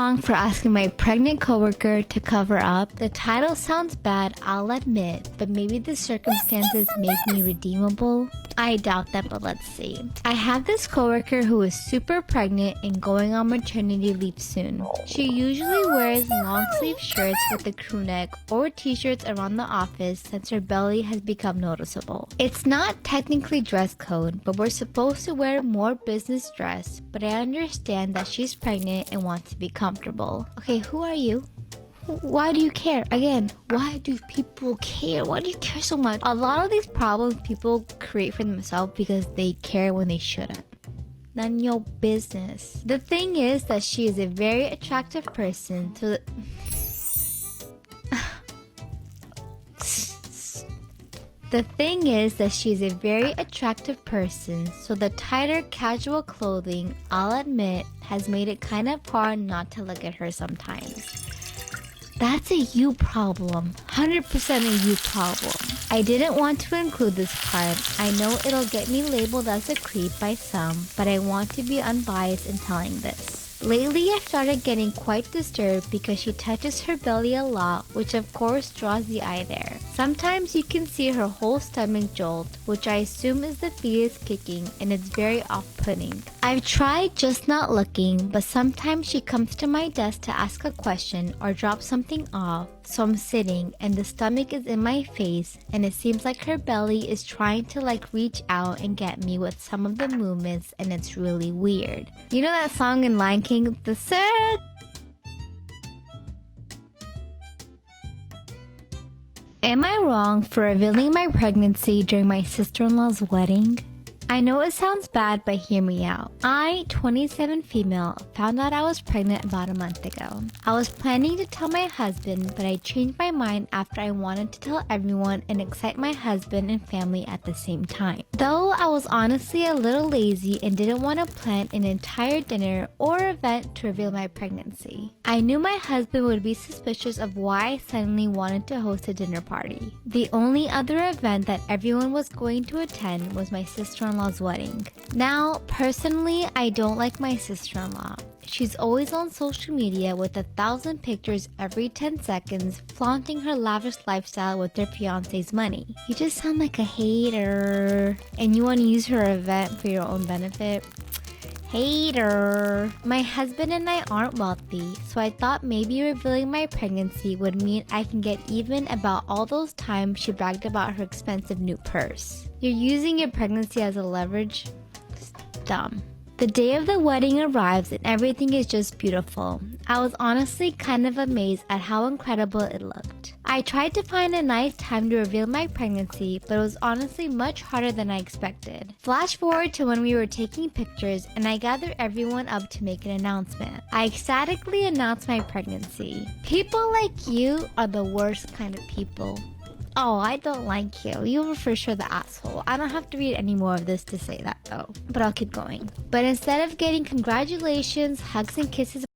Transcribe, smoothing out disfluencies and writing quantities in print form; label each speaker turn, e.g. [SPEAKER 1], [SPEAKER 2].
[SPEAKER 1] wrong for asking my pregnant coworker to cover up? The title sounds bad, I'll admit, but maybe the circumstances make me redeemable? I doubt that, but let's see. I have this coworker who is super pregnant and going on maternity leave soon. She usually wears long sleeve shirts with a crew neck or t-shirts around the office since her belly has become noticeable. It's not technically dress code, but we're supposed to wear more business dress, but I understand that she's pregnant and wants to be comfortable. Okay, who are you? Why do you care? Again, why do people care? Why do you care so much? A lot of these problems people create for themselves because they care when they shouldn't. None of your business. The thing is that she is a very attractive person, so the tighter casual clothing, I'll admit, has made it kind of hard not to look at her sometimes. That's a you problem. 100% a you problem. I didn't want to include this part. I know it'll get me labeled as a creep by some, but I want to be unbiased in telling this. Lately, I've started getting quite disturbed because she touches her belly a lot, which of course draws the eye there. Sometimes you can see her whole stomach jolt, which I assume is the fetus kicking, and it's very off-putting. I've tried just not looking, but sometimes she comes to my desk to ask a question or drop something off, so I'm sitting and the stomach is in my face and it seems like her belly is trying to reach out and get me with some of the movements, and it's really weird. You know that song in Lion King, The Circle? Am I wrong for revealing my pregnancy during my sister-in-law's wedding? I know it sounds bad, but hear me out. I, 27 female, found out I was pregnant about a month ago. I was planning to tell my husband, but I changed my mind after I wanted to tell everyone and excite my husband and family at the same time. Though I was honestly a little lazy and didn't want to plan an entire dinner or event to reveal my pregnancy. I knew my husband would be suspicious of why I suddenly wanted to host a dinner party. The only other event that everyone was going to attend was my sister-in-law's wedding. Now, personally, I don't like my sister-in-law. She's always on social media with 1,000 pictures every 10 seconds, flaunting her lavish lifestyle with her fiance's money. You just sound like a hater. And you want to use her event for your own benefit? Hater. My husband and I aren't wealthy, so I thought maybe revealing my pregnancy would mean I can get even about all those times she bragged about her expensive new purse. You're using your pregnancy as a leverage? It's dumb. The day of the wedding arrives and everything is just beautiful. I was honestly kind of amazed at how incredible it looked. I tried to find a nice time to reveal my pregnancy, but it was honestly much harder than I expected. Flash forward to when we were taking pictures and I gathered everyone up to make an announcement. I ecstatically announced my pregnancy. People like you are the worst kind of people. Oh, I don't like you. You were for sure the asshole. I don't have to read any more of this to say that though. But I'll keep going. But instead of getting congratulations, hugs and kisses